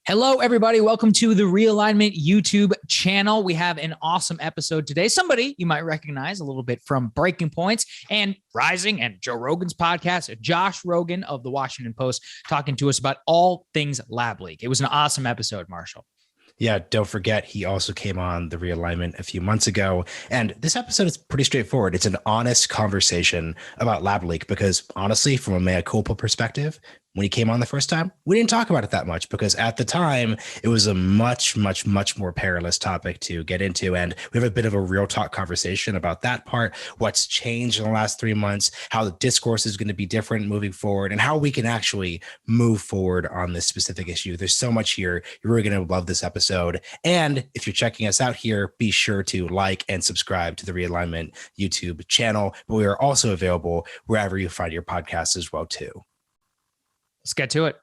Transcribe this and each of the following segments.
Hello, everybody. Welcome to the Realignment YouTube channel. We have an awesome episode today. Somebody you might recognize a little bit from Breaking Points and Rising and Joe Rogan's podcast, Josh Rogin of the Washington Post, talking to us about all things lab leak. It was an awesome episode, Marshall. Yeah, don't forget, he also came on the Realignment a few months ago. And this episode is pretty straightforward. It's an honest conversation about lab leak because honestly, from a mea culpa perspective, when he came on the first time, we didn't talk about it that much because at the time, it was a much more perilous topic to get into. And we have a bit of a real talk conversation about that part, what's changed in the last 3 months, how the discourse is going to be different moving forward, and how we can actually move forward on this specific issue. There's so much here. You're really going to love this episode. And if you're checking us out here, be sure to like and subscribe to the Realignment YouTube channel. But we are also available wherever you find your podcasts as well, too. Let's get to it.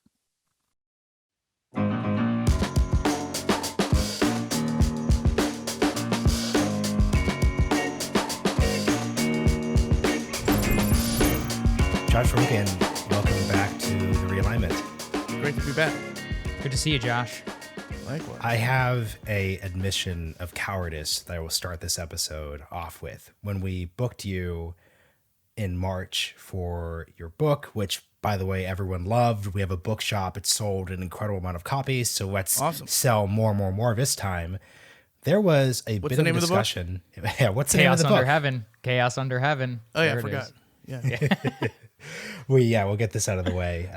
Josh Rogin, welcome back to the Realignment. Great to be back. Good to see you, Josh. Likewise. I have an admission of cowardice that I will start this episode off with. When we booked you in March for your book, which, by the way, everyone loved. We have a bookshop. It sold an incredible amount of copies. So let's sell more this time. There was a bit of a discussion. Yeah, what's the name of the book? Chaos Under Heaven. Chaos Under Heaven. Oh, yeah, I forgot. Yeah. We'll get this out of the way.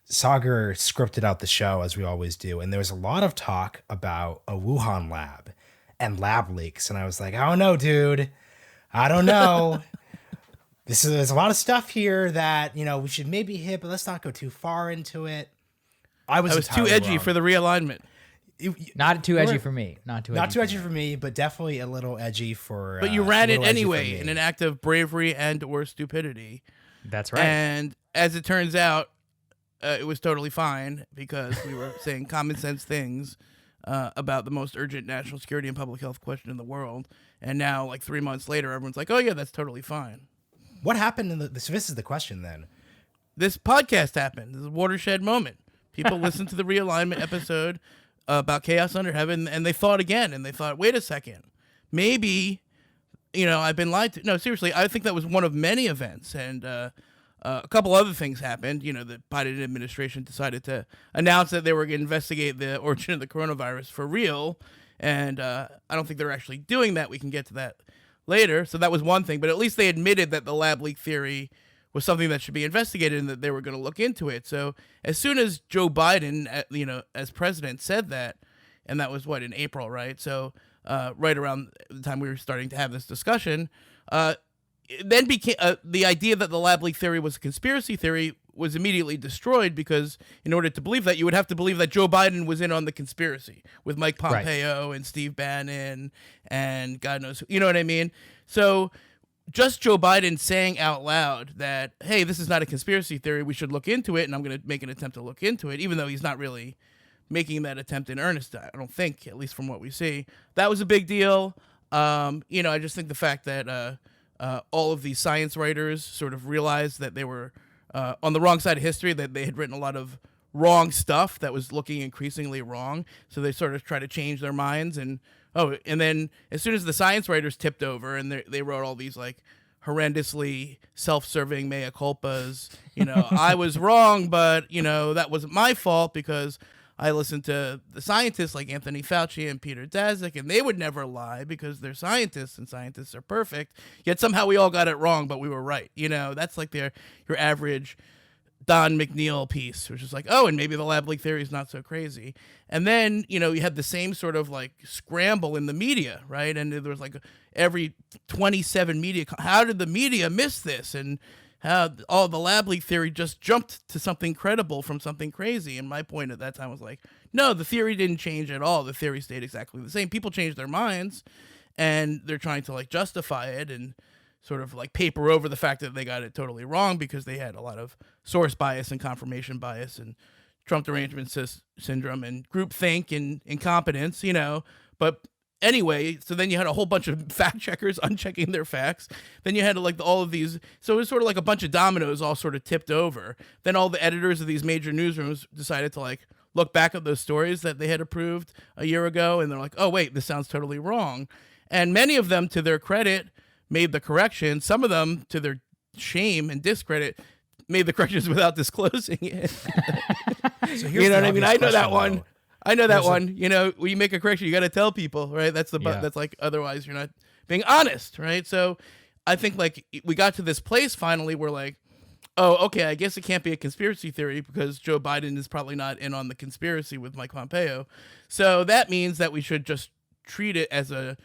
Sagar scripted out the show as we always do. And there was a lot of talk about a Wuhan lab and lab leaks. And I was like, I don't know, dude. I don't know. There's a lot of stuff here that, we should maybe hit, but let's not go too far into it. I was too edgy for the Realignment. Not too edgy for me. Not too edgy for me, but definitely a little edgy for. But you ran it anyway in an act of bravery and/or stupidity. That's right. And as it turns out, it was totally fine because we were saying common sense things about the most urgent national security and public health question in the world. And now, like 3 months later, everyone's like, "Oh yeah, that's totally fine." What happened in so this is the question then. This podcast happened. This is a watershed moment. People listened to the Realignment episode about Chaos Under Heaven, and they thought again, and they thought, wait a second. Maybe, I've been lied to. No, seriously, I think that was one of many events, and a couple other things happened. The Biden administration decided to announce that they were going to investigate the origin of the coronavirus for real, and I don't think they're actually doing that. We can get to that later. So that was one thing, but at least they admitted that the lab leak theory was something that should be investigated and that they were going to look into it. So as soon as Joe Biden, as president said that, and that was in April, right? So right around the time we were starting to have this discussion, then became the idea that the lab leak theory was a conspiracy theory was immediately destroyed because in order to believe that, you would have to believe that Joe Biden was in on the conspiracy with Mike Pompeo and Steve Bannon and God knows who, you know what I mean? So just Joe Biden saying out loud that, hey, this is not a conspiracy theory, we should look into it, and I'm going to make an attempt to look into it, even though he's not really making that attempt in earnest, I don't think, at least from what we see. That was a big deal. I just think the fact that all of these science writers sort of realized that they were on the wrong side of history, that they had written a lot of wrong stuff that was looking increasingly wrong. So they sort of try to change their minds. And then as soon as the science writers tipped over and they wrote all these like horrendously self-serving mea culpas, I was wrong, but that wasn't my fault because I listened to the scientists like Anthony Fauci and Peter Daszak, and they would never lie because they're scientists and scientists are perfect. Yet somehow we all got it wrong, but we were right. That's like your average Don McNeil piece, which is like, oh, and maybe the lab leak theory is not so crazy. And then, you had the same sort of like scramble in the media, right? And there was like every 27 media. How did the media miss this? And how all the lab leak theory just jumped to something credible from something crazy. And my point at that time was like, no, the theory didn't change at all. The theory stayed exactly the same. People changed their minds and they're trying to like justify it and sort of like paper over the fact that they got it totally wrong because they had a lot of source bias and confirmation bias and Trump derangement syndrome and groupthink and incompetence, but anyway, so then you had a whole bunch of fact checkers unchecking their facts. Then you had like all of these. So it was sort of like a bunch of dominoes all sort of tipped over. Then all the editors of these major newsrooms decided to like look back at those stories that they had approved a year ago, and they're like, oh, wait, this sounds totally wrong. And many of them, to their credit, made the correction. Some of them, to their shame and discredit, made the corrections without disclosing it. So You know what I mean? I know that one. Though. I know that one. You know, when you make a correction, you got to tell people, right? That's that's like, otherwise you're not being honest, right? So I think like we got to this place finally where like, oh, okay, I guess it can't be a conspiracy theory because Joe Biden is probably not in on the conspiracy with Mike Pompeo. So that means that we should just treat it as a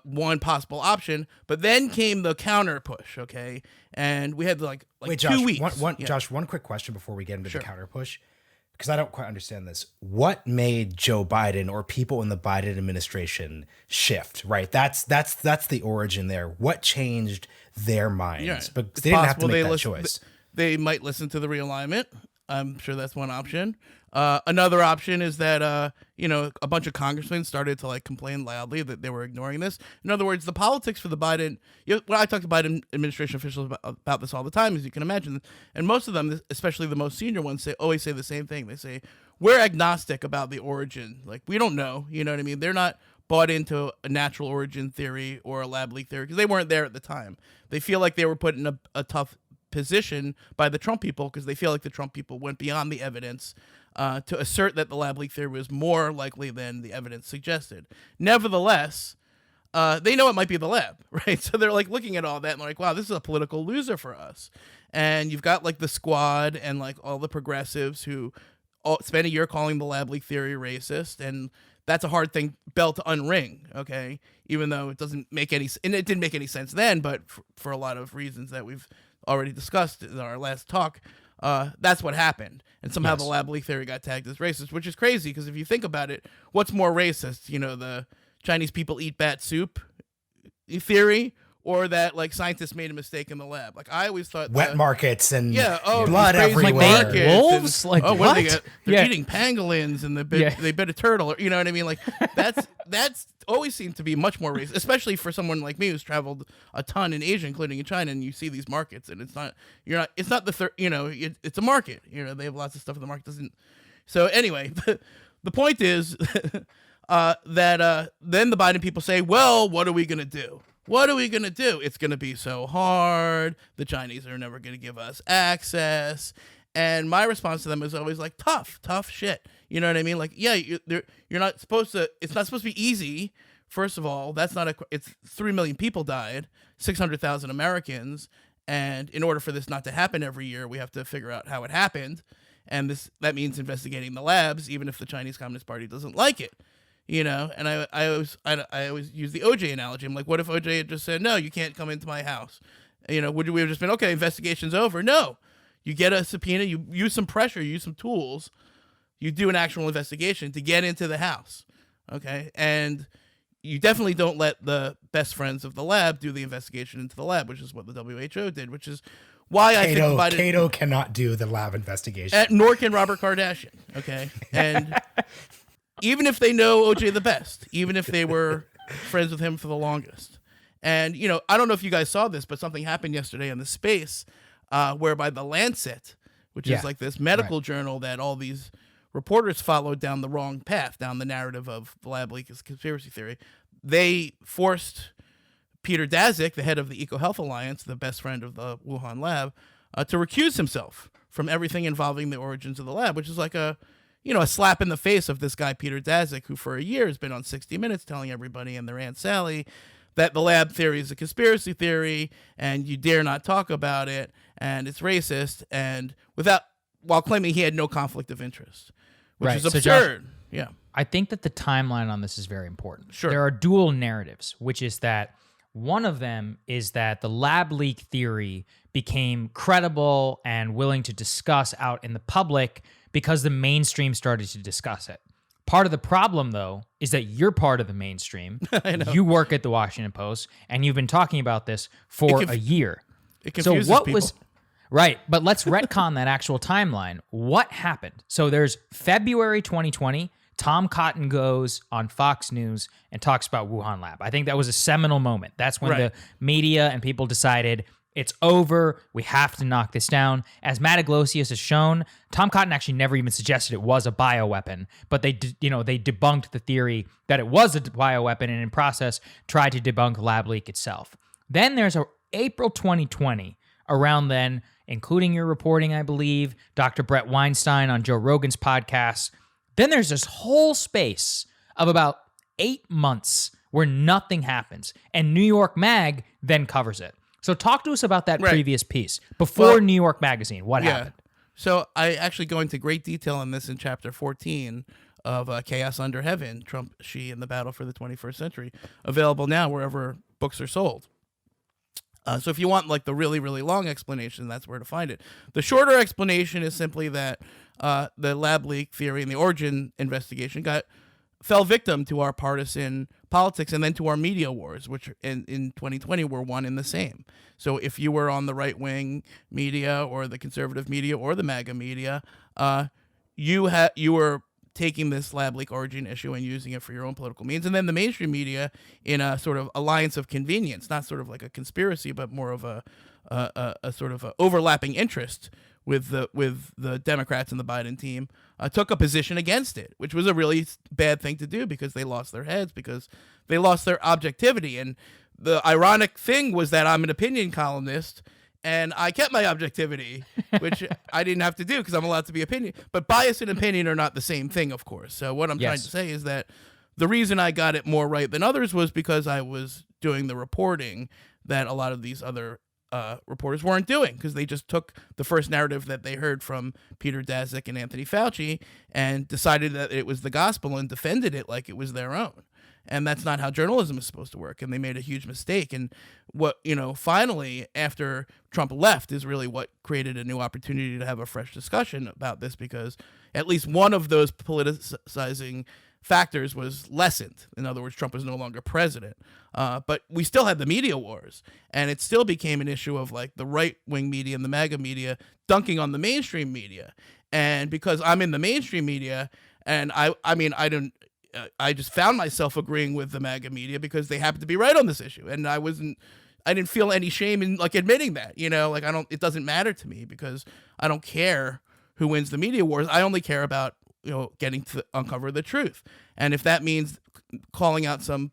one possible option. But then came the counter push, okay? And we had like Wait, 2 Josh, weeks. Josh, one quick question before we get into Sure. the counter push, because I don't quite understand this. What made Joe Biden or people in the Biden administration shift? Right, that's the origin there. What changed their minds? Yeah, But it's they didn't have to possible make they that listen- choice. They might listen to the realignment. I'm sure that's one option. Another option is that a bunch of congressmen started to like complain loudly that they were ignoring this. In other words, the politics for the Biden. When I talk to Biden administration officials about this all the time, as you can imagine, and most of them, especially the most senior ones, always say the same thing. They say we're agnostic about the origin. Like we don't know. You know what I mean? They're not bought into a natural origin theory or a lab leak theory because they weren't there at the time. They feel like they were put in a tough position by the Trump people because they feel like the Trump people went beyond the evidence to assert that the lab leak theory was more likely than the evidence suggested. Nevertheless, they know it might be the lab, right? So they're like looking at all that and they're like, wow, this is a political loser for us. And you've got like the squad and like all the progressives who spent a year calling the lab leak theory racist, and that's a hard bell to unring, okay? Even though it doesn't make any, and it didn't make any sense then, but for a lot of reasons that we've already discussed in our last talk, that's what happened. And somehow the lab leak theory got tagged as racist, which is crazy because if you think about it, what's more racist? You know, the Chinese people eat bat soup theory, or that like scientists made a mistake in the lab. Like I always thought Wet markets and blood these crazy everywhere. markets Wolves? and- Like, what? what? They're eating pangolins and they bit a turtle. Or, you know what I mean? Like that's always seemed to be much more racist, especially for someone like me who's traveled a ton in Asia, including in China, and you see these markets, and it's not it's a market. You know, they have lots of stuff in the market doesn't. So anyway, the point is that then the Biden people say, well, what are we gonna do? What are we going to do? It's going to be so hard. The Chinese are never going to give us access. And my response to them is always like, tough shit. You know what I mean? Like, yeah, you're not supposed to, it's not supposed to be easy. First of all, it's 3 million people died, 600,000 Americans. And in order for this not to happen every year, we have to figure out how it happened. And that means investigating the labs, even if the Chinese Communist Party doesn't like it. You know, and I always use the OJ analogy. I'm like, what if OJ had just said, no, you can't come into my house? You know, would we have just been, okay, investigation's over? No. You get a subpoena, you use some pressure, you use some tools, you do an actual investigation to get into the house. Okay? And you definitely don't let the best friends of the lab do the investigation into the lab, which is what the WHO did, which is why I think Biden... Cato cannot do the lab investigation. Nor can Robert Kardashian. Okay? And... even if they know OJ the best, even if they were friends with him for the longest. And, you know, I don't know if you guys saw this, but something happened yesterday in the space whereby the Lancet, which is like this medical journal that all these reporters followed down the wrong path, down the narrative of the lab leak is conspiracy theory. They forced Peter Daszak, the head of the EcoHealth Alliance, the best friend of the Wuhan lab, to recuse himself from everything involving the origins of the lab, which is like a slap in the face of this guy, Peter Daszak, who for a year has been on 60 Minutes telling everybody and their Aunt Sally that the lab theory is a conspiracy theory and you dare not talk about it and it's racist, and while claiming he had no conflict of interest, which is absurd. So Josh, I think that the timeline on this is very important. Sure. There are dual narratives, which is that one of them is that the lab leak theory became credible and willing to discuss out in the public because the mainstream started to discuss it. Part of the problem, though, is that you're part of the mainstream. I know. You work at the Washington Post, and you've been talking about this for a year. It confuses people. Right, but let's retcon that actual timeline. What happened? So there's February 2020, Tom Cotton goes on Fox News and talks about Wuhan lab. I think that was a seminal moment. That's when the media and people decided It's over. We have to knock this down. As Matt Iglesias has shown, Tom Cotton actually never even suggested it was a bioweapon, but they debunked the theory that it was a bioweapon and in process tried to debunk the lab leak itself. Then there's April 2020, around then, including your reporting, I believe, Dr. Brett Weinstein on Joe Rogan's podcast. Then there's this whole space of about 8 months where nothing happens, and New York Mag then covers it. So talk to us about that previous piece before New York Magazine. What happened? So I actually go into great detail on this in chapter 14 of Chaos Under Heaven, Trump, Xi, and the Battle for the 21st Century, available now wherever books are sold. So if you want like the really, really long explanation, that's where to find it. The shorter explanation is simply that the lab leak theory and the origin investigation fell victim to our partisan politics and then to our media wars, which in 2020 were one and the same. So if you were on the right-wing media or the conservative media or the MAGA media, you were taking this lab leak origin issue and using it for your own political means. And then the mainstream media, in a sort of alliance of convenience, not sort of like a conspiracy, but more of a sort of a overlapping interest with the Democrats and the Biden team, took a position against it, which was a really bad thing to do because they lost their heads, because they lost their objectivity. And the ironic thing was that I'm an opinion columnist, and I kept my objectivity, which I didn't have to do because I'm allowed to be opinion. But bias and opinion are not the same thing, of course. So what I'm trying to say is that the reason I got it more right than others was because I was doing the reporting that a lot of these other reporters weren't doing, because they just took the first narrative that they heard from Peter Daszak and Anthony Fauci and decided that it was the gospel and defended it like it was their own. And that's not how journalism is supposed to work. And they made a huge mistake. And what, finally, after Trump left, is really what created a new opportunity to have a fresh discussion about this, because at least one of those politicizing factors was lessened. In other words, Trump was no longer president. But we still had the media wars, and it still became an issue of like the right-wing media and the MAGA media dunking on the mainstream media. And because I'm in the mainstream media, and I just found myself agreeing with the MAGA media because they happened to be right on this issue. And I didn't feel any shame in like admitting that, it doesn't matter to me because I don't care who wins the media wars. I only care about, getting to uncover the truth. And if that means calling out some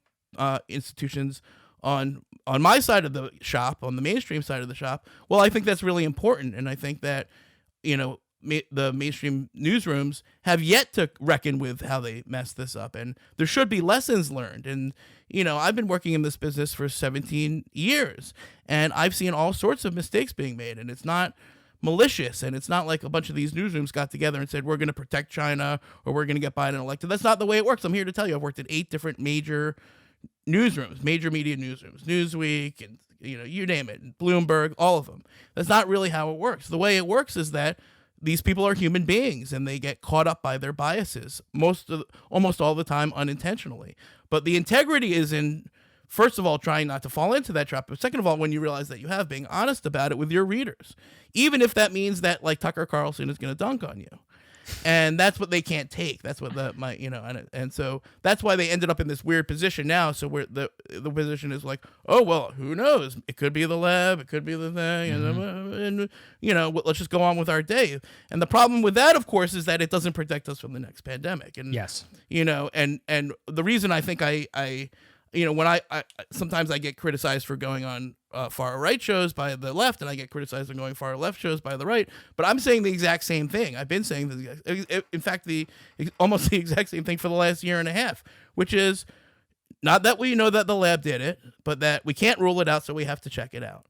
institutions on my side of the shop, on the mainstream side of the shop, well, I think that's really important. And I think that, the mainstream newsrooms have yet to reckon with how they messed this up. And there should be lessons learned. And, I've been working in this business for 17 years, and I've seen all sorts of mistakes being made. And it's not malicious, and it's not like a bunch of these newsrooms got together and said, we're going to protect China or we're going to get Biden elected. That's not the way it works. I'm here to tell you, I've worked at 8 different major newsrooms, major media newsrooms, Newsweek, and, you name it, and Bloomberg, all of them. That's not really how it works. The way it works is that these people are human beings, and they get caught up by their biases, almost all the time unintentionally. But the integrity is in, first of all, trying not to fall into that trap. But second of all, when you realize that you have, being honest about it with your readers, even if that means that like Tucker Carlson is going to dunk on you. And that's what they can't take. That's what and so that's why they ended up in this weird position now. So where the position is like, oh, well, who knows? It could be the lab. It could be the thing. And let's just go on with our day. And the problem with that, of course, is that it doesn't protect us from the next pandemic. And, yes, and the reason I think I when I sometimes I get criticized for going on far right shows by the left, and I get criticized for going far left shows by the right. But I'm saying the exact same thing. I've been saying in fact, almost the exact same thing for the last year and a half, which is not that we know that the lab did it, but that we can't rule it out, so we have to check it out.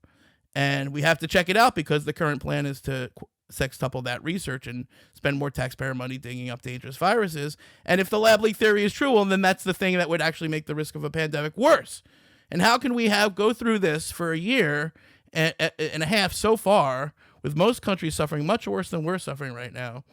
And we have to check it out because the current plan is to sextuple that research and spend more taxpayer money digging up dangerous viruses. And if the lab leak theory is true, well, then that's the thing that would actually make the risk of a pandemic worse. And how can we go through this for a year and a half so far, with most countries suffering much worse than we're suffering right now,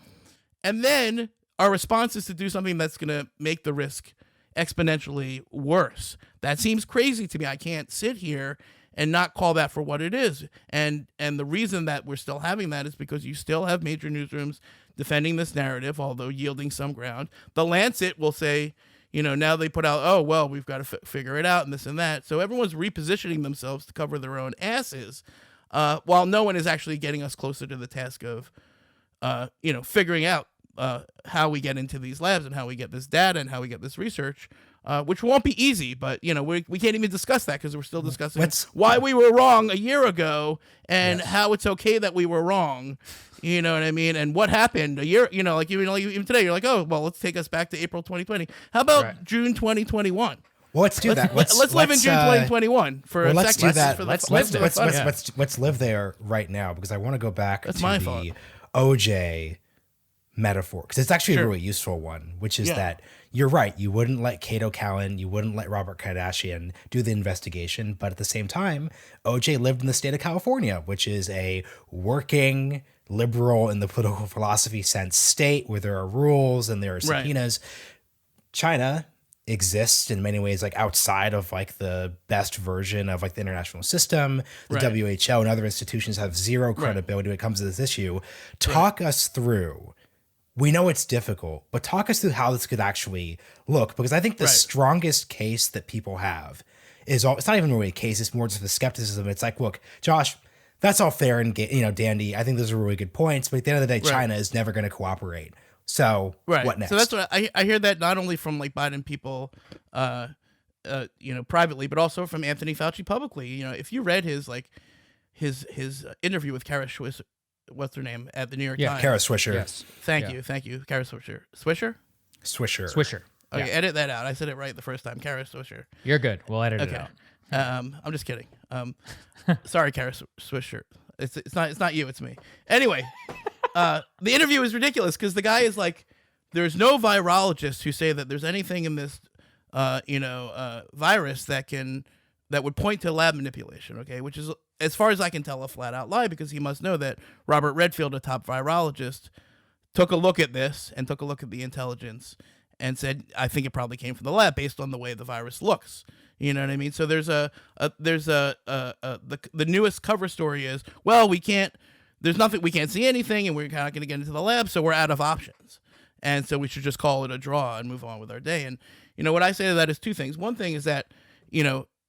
and then our response is to do something that's going to make the risk exponentially worse? That seems crazy to me. I can't sit here and not call that for what it is. And the reason that we're still having that is because you still have major newsrooms defending this narrative, although yielding some ground. The Lancet will say, now they put out, oh, well, we've got to figure it out and this and that. So everyone's repositioning themselves to cover their own asses. while no one is actually getting us closer to the task of, figuring out how we get into these labs and how we get this data and how we get this research, which won't be easy. But, we can't even discuss that because we're still discussing why we were wrong a year ago and how it's okay that we were wrong. You know what I mean? And what happened a year, even today, you're like, oh, well, let's take us back to April 2020. How about June 2021? Well, let's do that. Let's live in June 2021 for a let's second. Do that. Let's live there right now because I want to go back to my the fault. OJ metaphor because it's actually a really useful one, which is that you're right. You wouldn't let Kato Kallen, you wouldn't let Robert Kardashian do the investigation, but at the same time, OJ lived in the state of California, which is a working liberal in the political philosophy sense state where there are rules and there are subpoenas. China exists in many ways like outside of like the best version of like the international system. The WHO and other institutions have zero credibility when it comes to this issue. Talk us through. We know it's difficult, but talk us through how this could actually look, because I think the strongest case that people have is it's not even really a case. It's more just the skepticism. It's like, look, Josh, that's all fair and dandy. I think those are really good points, but at the end of the day, China is never going to cooperate. So what next? So that's what I hear that not only from like Biden people, privately, but also from Anthony Fauci publicly. If you read his interview with Kara Swisher, what's her name at the New York Times? Kara Swisher. Yes. Thank you, Kara Swisher. Swisher. Okay, edit that out. I said it right the first time. Kara Swisher. You're good. We'll edit it out. I'm just kidding. Sorry, Kara Swisher. It's not you. It's me. Anyway, the interview is ridiculous because the guy is like, there's no virologists who say that there's anything in this, virus that would point to lab manipulation. Okay, which is, as far as I can tell, a flat out lie, because he must know that Robert Redfield, a top virologist, took a look at this and took a look at the intelligence and said, I think it probably came from the lab based on the way the virus looks. You know what I mean? So there's the newest cover story is, well, we can't see anything and we're not going to get into the lab, so we're out of options. And so we should just call it a draw and move on with our day. And, what I say to that is two things. One thing is that,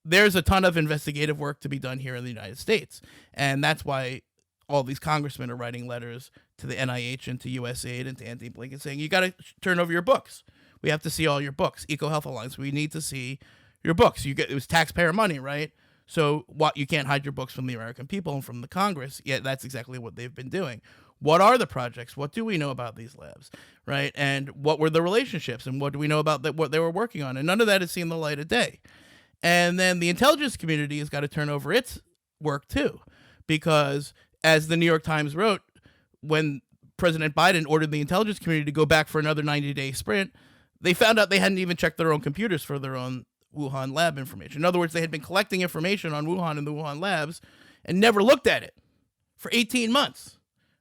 there's a ton of investigative work to be done here in the United States. And that's why all these congressmen are writing letters to the NIH and to USAID and to Anthony Blinken saying, you got to turn over your books. We have to see all your books. EcoHealth Alliance, we need to see your books. It was taxpayer money, right? So you can't hide your books from the American people and from the Congress. Yet that's exactly what they've been doing. What are the projects? What do we know about these labs, right? And what were the relationships? And what do we know about what they were working on? And none of that has seen the light of day. And then the intelligence community has got to turn over its work too, because as the New York Times wrote, when President Biden ordered the intelligence community to go back for another 90-day sprint, they found out they hadn't even checked their own computers for their own Wuhan lab information. In other words, they had been collecting information on Wuhan and the Wuhan labs and never looked at it for 18 months.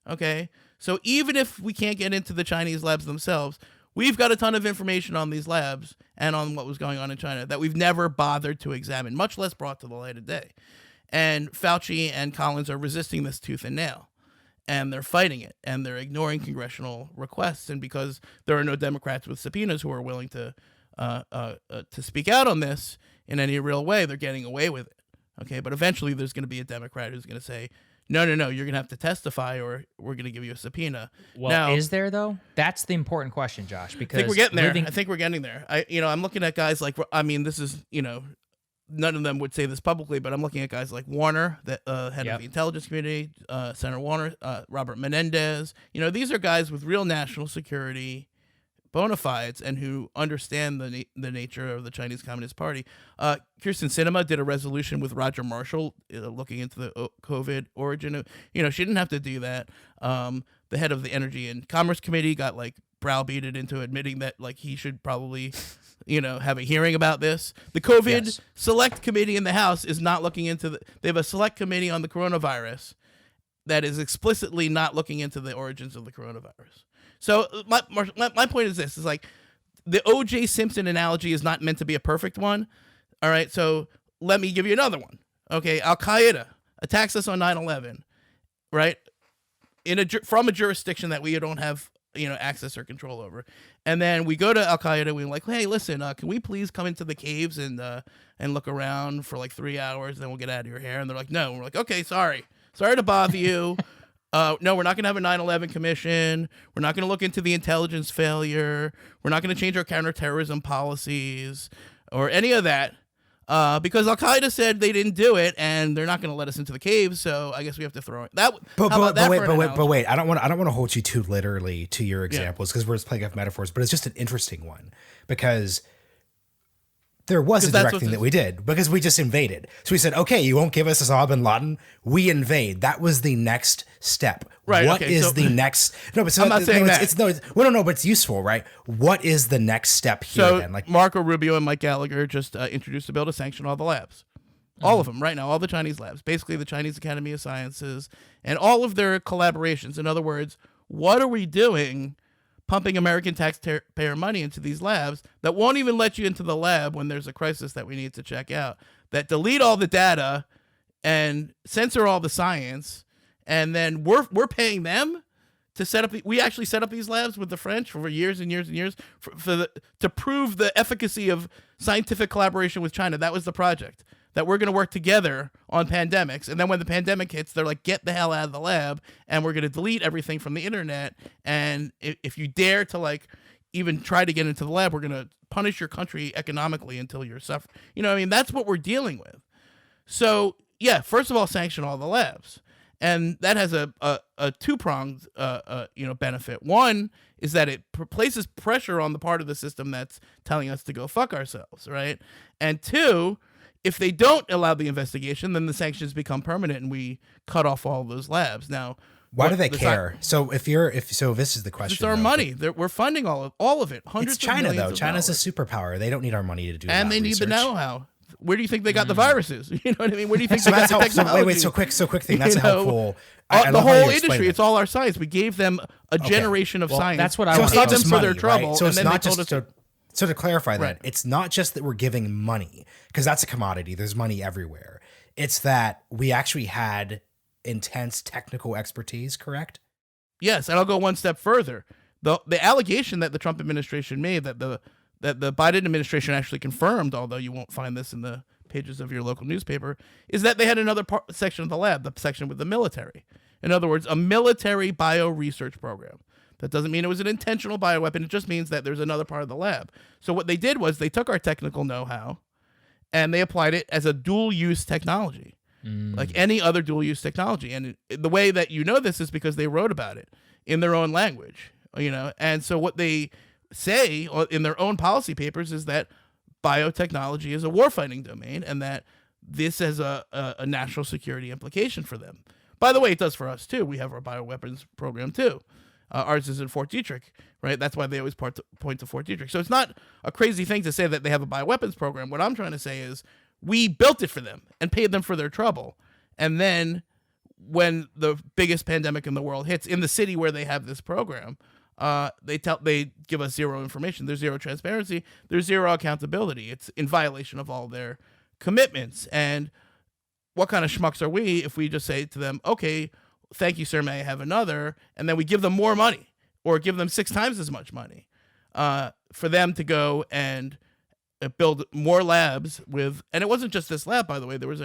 Okay? So even if we can't get into the Chinese labs themselves, we've got a ton of information on these labs and on what was going on in China that we've never bothered to examine, much less brought to the light of day. And Fauci and Collins are resisting this tooth and nail. And they're fighting it, and they're ignoring congressional requests. And because there are no Democrats with subpoenas who are willing to speak out on this in any real way, they're getting away with it. Okay, but eventually there's going to be a Democrat who's going to say, no, you're going to have to testify, or we're going to give you a subpoena. Well, now, is there though? That's the important question, Josh. Because I think we're getting there. I think we're getting there. I'm looking at guys like, this is, none of them would say this publicly, but I'm looking at guys like Warner, the head of the intelligence community, Senator Warner, Robert Menendez. These are guys with real national security bona fides and who understand the nature of the Chinese Communist Party. Kirsten Sinema did a resolution with Roger Marshall looking into the COVID origin. She didn't have to do that. The head of the Energy and Commerce Committee got browbeated into admitting that he should probably have a hearing about this. The COVID Select Committee in the House is not looking into they have a select committee on the coronavirus that is explicitly not looking into the origins of the coronavirus. So my point is this, is the O.J. Simpson analogy is not meant to be a perfect one. All right, so let me give you another one. Okay, Al-Qaeda attacks us on 9/11, right? From a jurisdiction that we don't have access or control over. And then we go to Al-Qaeda, we're like, hey, listen, can we please come into the caves and look around for 3 hours, then we'll get out of your hair? And they're like, no. And we're like, okay, sorry. Sorry to bother you. No, we're not going to have a 9/11 commission. We're not going to look into the intelligence failure. We're not going to change our counterterrorism policies or any of that because Al-Qaeda said they didn't do it, and they're not going to let us into the caves. So I guess we have to throw it. But wait. I don't want to hold you too literally to your examples because we're just playing off metaphors. But it's just an interesting one because there was a direct thing that we did because we just invaded. So we said, okay, you won't give us Osama bin Laden. We invade. That was the next step. Right. What is the next? No, but so I'm not saying that. But it's useful, right? What is the next step here so then? Like Marco Rubio and Mike Gallagher just introduced a bill to sanction all the labs. All of them right now, all the Chinese labs, basically the Chinese Academy of Sciences and all of their collaborations. In other words, what are we doing pumping American taxpayer money into these labs that won't even let you into the lab when there's a crisis that we need to check out, that delete all the data and censor all the science, and then we're paying them to set up. We actually set up these labs with the French for years and years and years to prove the efficacy of scientific collaboration with China. That was the project, that we're going to work together on pandemics. And then when the pandemic hits, they're like, get the hell out of the lab, and we're going to delete everything from the internet. And if you dare to like even try to get into the lab, we're going to punish your country economically until you're suffering. You know what I mean? That's what we're dealing with. So yeah, first of all, sanction all the labs. And that has a two-pronged benefit. One is that it places pressure on the part of the system that's telling us to go fuck ourselves, right? And two, if they don't allow the investigation, then the sanctions become permanent and we cut off all of those labs. Now, why do they care? So this is the question. It's our money. We're funding all of it. Hundreds it's China of millions though. China's a superpower. They don't need our money to do. And they need research. the know-how. Where do you think they got the viruses? You know what I mean? Where do you think they got the technology? So quick thing. That's helpful. The whole industry. It's all our science. We gave them a generation of science. That's what I want. Paid them for their trouble. Right? So it's not just so to clarify that, right. It's not just that we're giving money because that's a commodity. There's money everywhere. It's that we actually had intense technical expertise. Correct? Yes, and I'll go one step further. The allegation that the Trump administration made that the Biden administration actually confirmed, although you won't find this in the pages of your local newspaper, is that they had another section of the lab, the section with the military. In other words, a military bio research program. That doesn't mean it was an intentional bioweapon. It just means that there's another part of the lab. So what they did was they took our technical know-how and they applied it as a dual-use technology, like any other dual-use technology. And the way that you know this is because they wrote about it in their own language, And so what they say in their own policy papers is that biotechnology is a warfighting domain and that this has a national security implication for them. By the way, it does for us too. We have our bioweapons program too. Ours is in Fort Detrick, right? That's why they always point to Fort Detrick. So it's not a crazy thing to say that they have a bioweapons program. What I'm trying to say is we built it for them and paid them for their trouble. And then when the biggest pandemic in the world hits in the city where they have this program, they give us zero information. There's zero transparency. There's zero accountability. It's in violation of all their commitments. And what kind of schmucks are we if we just say to them, okay, thank you, sir, may I have another? And then we give them more money or give them 6 times as much money for them to go and build more labs with. And it wasn't just this lab, by the way. There was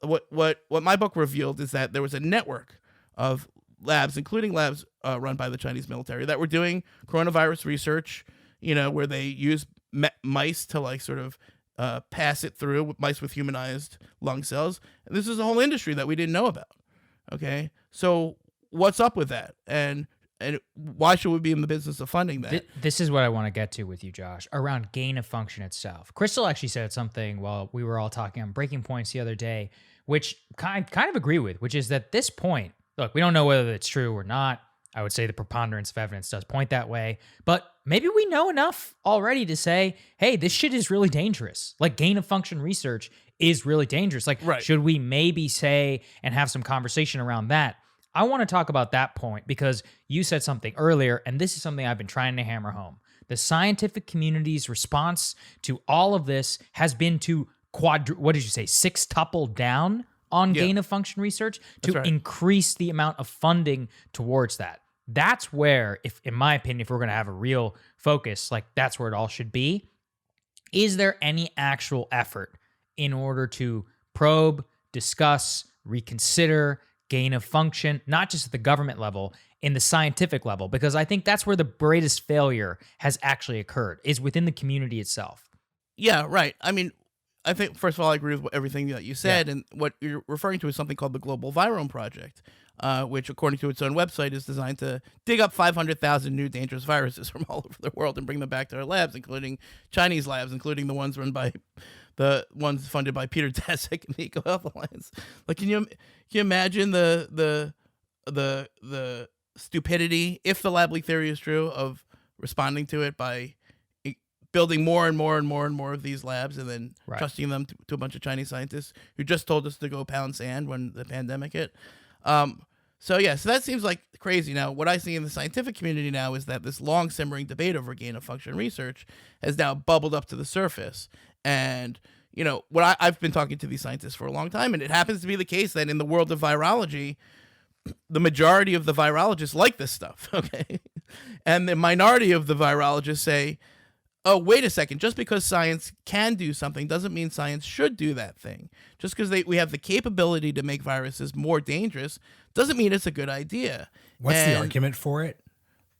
what my book revealed is that there was a network of labs, including labs run by the Chinese military, that were doing coronavirus research, where they use mice to like sort of pass it through, mice with humanized lung cells. And this is a whole industry that we didn't know about. Okay, so what's up with that? And why should we be in the business of funding that? This is what I want to get to with you, Josh, around gain of function itself. Crystal actually said something while we were all talking on Breaking Points the other day, which kind of agree with, which is that at this point, look, we don't know whether it's true or not. I would say the preponderance of evidence does point that way, but maybe we know enough already to say, hey, this shit is really dangerous. Like gain of function research is really dangerous. Like, right. Should we maybe say and have some conversation around that? I want to talk about that point because you said something earlier, and this is something I've been trying to hammer home. The scientific community's response to all of this has been to what did you say, sextuple down on gain of function research to increase the amount of funding towards that. That's where, in my opinion, if we're going to have a real focus, like that's where it all should be. Is there any actual effort in order to probe, discuss, reconsider, gain of function, not just at the government level, in the scientific level, because I think that's where the greatest failure has actually occurred, is within the community itself. Yeah, right. I mean, I think, first of all, I agree with everything that you said. Yeah. And what you're referring to is something called the Global Virome Project, which, according to its own website, is designed to dig up 500,000 new dangerous viruses from all over the world and bring them back to our labs, including Chinese labs, including the ones funded by Peter Daszak and the EcoHealth Alliance. Like, can you imagine the stupidity, if the lab leak theory is true, of responding to it by building more and more and more and more of these labs and then trusting them to a bunch of Chinese scientists who just told us to go pound sand when the pandemic hit. So that seems like crazy. Now, what I see in the scientific community now is that this long simmering debate over gain of function research has now bubbled up to the surface. And, I've been talking to these scientists for a long time, and it happens to be the case that in the world of virology, the majority of the virologists like this stuff, okay? And the minority of the virologists say, oh, wait a second, just because science can do something doesn't mean science should do that thing. Just because we have the capability to make viruses more dangerous doesn't mean it's a good idea. What's the argument for it?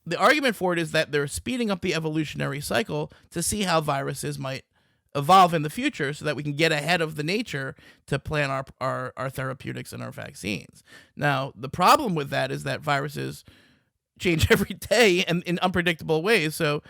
The argument for it is that they're speeding up the evolutionary cycle to see how viruses might evolve in the future so that we can get ahead of the nature to plan our therapeutics and our vaccines. Now, the problem with that is that viruses change every day and in unpredictable ways. So,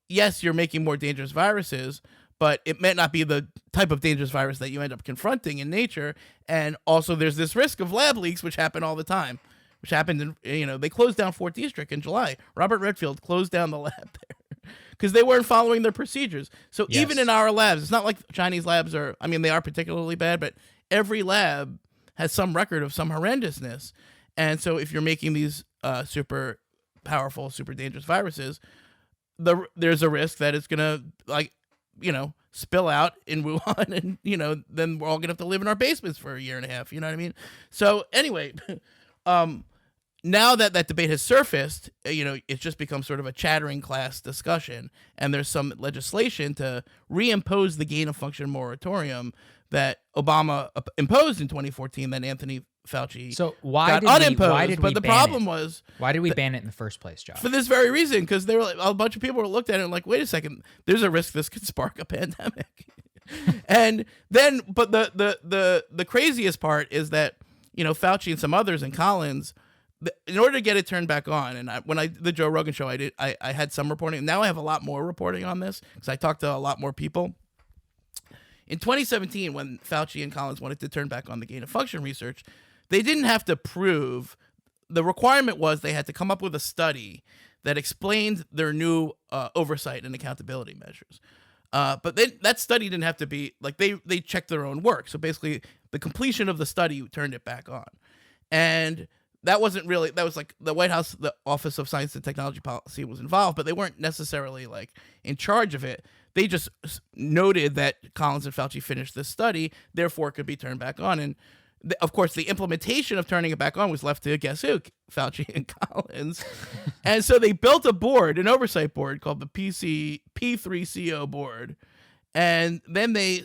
yes, you're making more dangerous viruses, but it might not be the type of dangerous virus that you end up confronting in nature. And also there's this risk of lab leaks, which happen all the time, which happened in, they closed down Fort Detrick in July. Robert Redfield closed down the lab there because they weren't following their procedures. So even in our labs, it's not like Chinese labs they are particularly bad, but every lab has some record of some horrendousness. And so if you're making these super powerful, super dangerous viruses, there's a risk that it's gonna spill out in Wuhan, and then we're all gonna have to live in our basements for a year and a half. You know what I mean? So anyway, now that debate has surfaced, it's just become sort of a chattering class discussion, and there's some legislation to reimpose the gain of function moratorium that Obama imposed in 2014 that Anthony Fauci got unimposed. But the problem was, why did we ban it in the first place, Josh? For this very reason, because there were a bunch of people who looked at it and like, wait a second, there's a risk this could spark a pandemic. And then, but the craziest part is that Fauci and some others and Collins, in order to get it turned back on, and when I did the Joe Rogan show, I had some reporting. Now I have a lot more reporting on this because I talked to a lot more people. In 2017, when Fauci and Collins wanted to turn back on the gain of function research, they didn't have to prove. The requirement was they had to come up with a study that explained their new oversight and accountability measures. But that study didn't have to be like they checked their own work. So basically, the completion of the study turned it back on, and that wasn't really, that was like the White House, the Office of Science and Technology Policy was involved, but they weren't necessarily like in charge of it. They just noted that Collins and Fauci finished this study, therefore it could be turned back on. And of course, the implementation of turning it back on was left to guess who? Fauci and Collins. And so they built a board, an oversight board called the P3CO board, and then they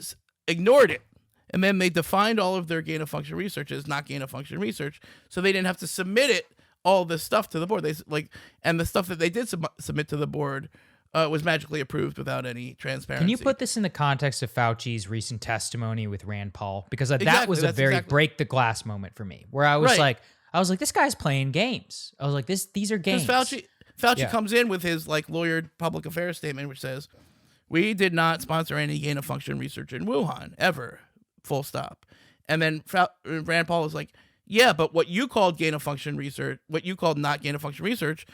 ignored it. And then they defined all of their gain of function research as not gain of function research, so they didn't have to submit it, all this stuff to the board. And the stuff that they did submit to the board was magically approved without any transparency. Can you put this in the context of Fauci's recent testimony with Rand Paul? Because that was a very break the glass moment for me, where I was like, this guy's playing games. I was like, these are games. Because Fauci comes in with his lawyered public affairs statement, which says, we did not sponsor any gain of function research in Wuhan ever. Full stop. And then Rand Paul is like, yeah, but what you called gain of function research, what you called not gain of function research,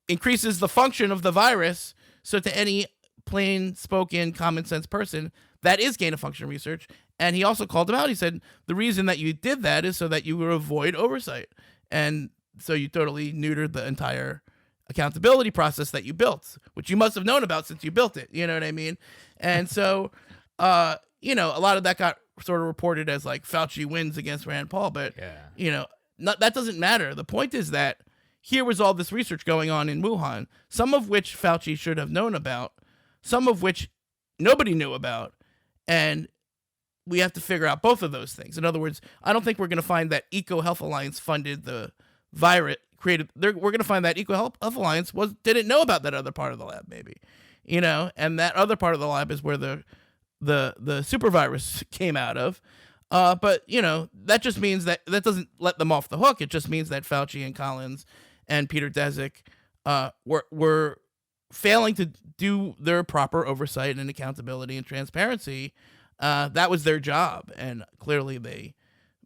increases the function of the virus. So to any plain spoken common sense person, that is gain of function research. And he also called him out. He said, the reason that you did that is so that you would avoid oversight. And so you totally neutered the entire accountability process that you built, which you must have known about since you built it. You know what I mean? And so, a lot of that got sort of reported as like Fauci wins against Rand Paul, but that doesn't matter. The point is that here was all this research going on in Wuhan, some of which Fauci should have known about, some of which nobody knew about, and we have to figure out both of those things. In other words, I don't think we're going to find that EcoHealth Alliance funded the virus, we're going to find that EcoHealth Alliance didn't know about that other part of the lab, maybe, and that other part of the lab is where the super virus came out of. But that just means that doesn't let them off the hook. It just means that Fauci and Collins and Peter Daszak were failing to do their proper oversight and accountability and transparency. That was their job, and clearly they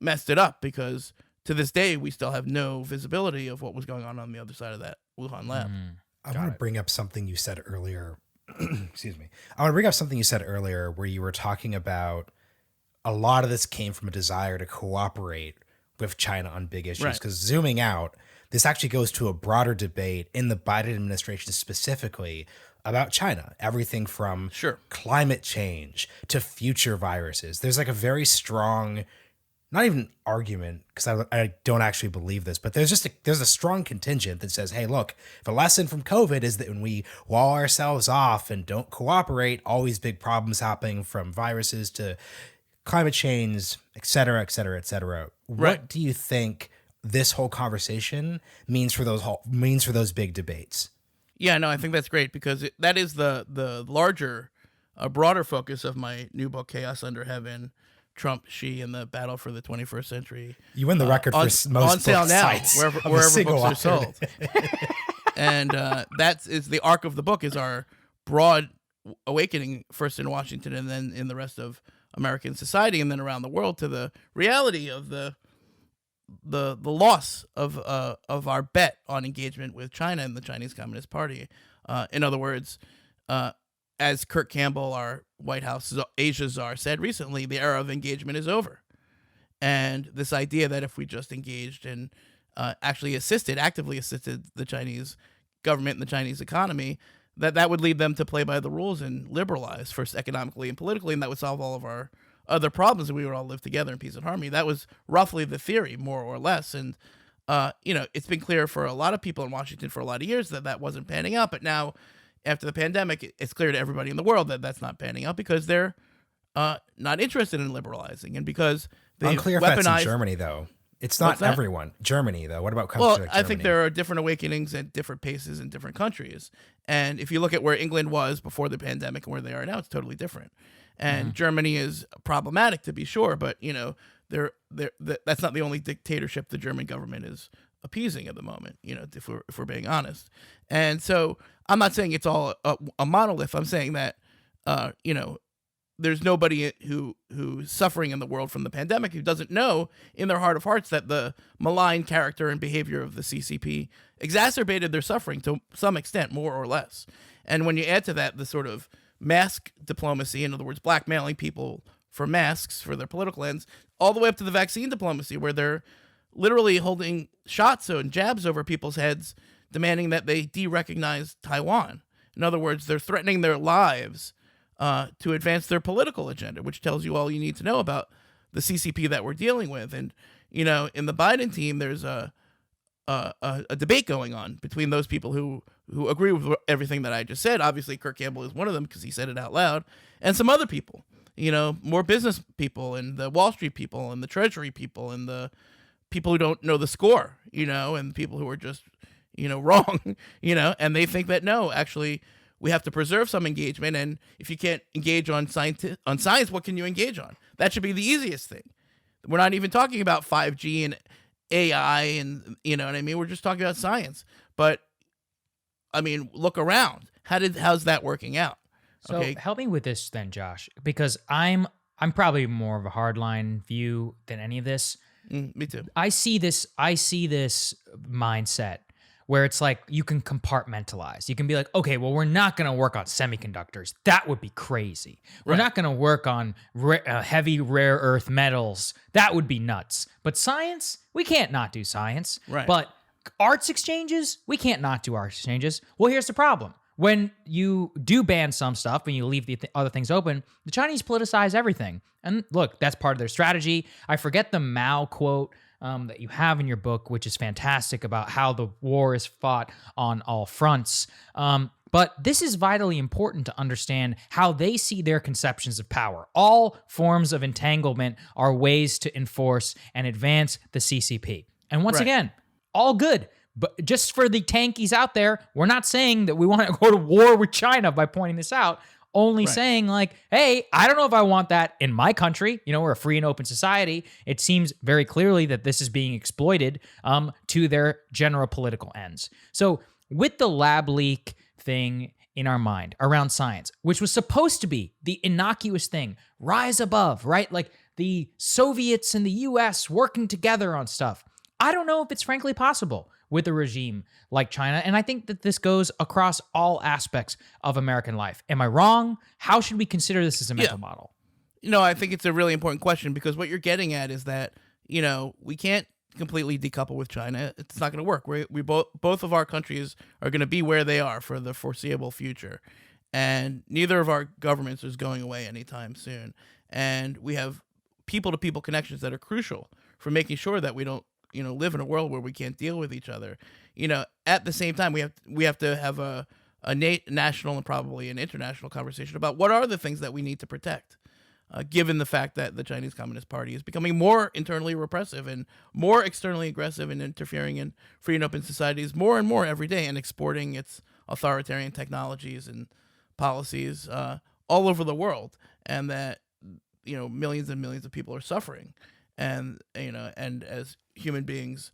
messed it up, because to this day we still have no visibility of what was going on the other side of that Wuhan lab. I want to bring up something you said earlier. Excuse me. I want to bring up something you said earlier where you were talking about a lot of this came from a desire to cooperate with China on big issues. Because zooming out, this actually goes to a broader debate in the Biden administration specifically about China. Everything from climate change to future viruses. There's like a very strong, not even argument, because I don't actually believe this, but there's a strong contingent that says, hey, look, the lesson from COVID is that when we wall ourselves off and don't cooperate, all these big problems happening from viruses to climate change, et cetera, et cetera, et cetera. What do you think this whole conversation means for those big debates? Yeah, no, I think that's great, because that is the larger, broader focus of my new book, Chaos Under Heaven: Trump, Xi, and the Battle for the 21st Century. You win the record for most on sale now, sites wherever books are sold. And that is the arc of the book, is our broad awakening, first in Washington and then in the rest of American society and then around the world, to the reality of the loss of our bet on engagement with China and the Chinese Communist Party. In other words, as Kurt Campbell, our White House Asia czar, said recently, the era of engagement is over. And this idea that if we just engaged and actually actively assisted the Chinese government and the Chinese economy, that would lead them to play by the rules and liberalize, first economically and politically, and that would solve all of our other problems, and we would all live together in peace and harmony. That was roughly the theory, more or less. And, it's been clear for a lot of people in Washington for a lot of years that wasn't panning out. But now, after the pandemic, it's clear to everybody in the world that that's not panning out, because they're not interested in liberalizing, and because they unclear if that's in Germany, though. It's not everyone. Germany, though. What about countries like Germany? I think there are different awakenings at different paces in different countries. And if you look at where England was before the pandemic and where they are now, it's totally different. And Germany is problematic, to be sure, but that's not the only dictatorship the German government is appeasing at the moment, if we're being honest. And so I'm not saying it's all a monolith. I'm saying that there's nobody who's suffering in the world from the pandemic who doesn't know in their heart of hearts that the malign character and behavior of the CCP exacerbated their suffering to some extent, more or less. And when you add to that the sort of mask diplomacy, in other words, blackmailing people for masks for their political ends, all the way up to the vaccine diplomacy, where they're literally holding shots and jabs over people's heads, demanding that they de-recognize Taiwan. In other words, they're threatening their lives to advance their political agenda, which tells you all you need to know about the CCP that we're dealing with. And, in the Biden team, there's a debate going on between those people who agree with everything that I just said. Obviously, Kurt Campbell is one of them because he said it out loud, and some other people, more business people and the Wall Street people and the Treasury people and the people who don't know the score, and people who are just, wrong, and they think that, no, actually, we have to preserve some engagement. And if you can't engage on science, what can you engage on? That should be the easiest thing. We're not even talking about 5G and AI and, you know what I mean? We're just talking about science. But, I mean, look around. How's that working out? So help me with this then, Josh, because I'm probably more of a hardline view than any of this. Me too. I see this mindset where it's like you can compartmentalize. You can be like, okay, well, we're not going to work on semiconductors. That would be crazy. We're not going to work on heavy rare earth metals. That would be nuts. But science, we can't not do science. Right. But arts exchanges, we can't not do arts exchanges. Well, here's the problem. When you do ban some stuff and you leave the other things open, the Chinese politicize everything. And look, that's part of their strategy. I forget the Mao quote that you have in your book, which is fantastic, about how the war is fought on all fronts. But this is vitally important to understand how they see their conceptions of power. All forms of entanglement are ways to enforce and advance the CCP. And once again, all good. But just for the tankies out there, we're not saying that we want to go to war with China by pointing this out. Only saying like, hey, I don't know if I want that in my country. You know, we're a free and open society. It seems very clearly that this is being exploited to their general political ends. So with the lab leak thing in our mind around science, which was supposed to be the innocuous thing, rise above, right? Like the Soviets and the U.S. working together on stuff. I don't know if it's frankly possible with a regime like China. And I think that this goes across all aspects of American life. Am I wrong? How should we consider this as a mental model? I think it's a really important question, because what you're getting at is that, we can't completely decouple with China. It's not going to work. We both of our countries are going to be where they are for the foreseeable future. And neither of our governments is going away anytime soon. And we have people-to-people connections that are crucial for making sure that we don't live in a world where we can't deal with each other. At the same time, we have to have a national and probably an international conversation about what are the things that we need to protect, given the fact that the Chinese Communist Party is becoming more internally repressive and more externally aggressive and interfering in free and open societies more and more every day, and exporting its authoritarian technologies and policies all over the world, and that millions and millions of people are suffering. And and as human beings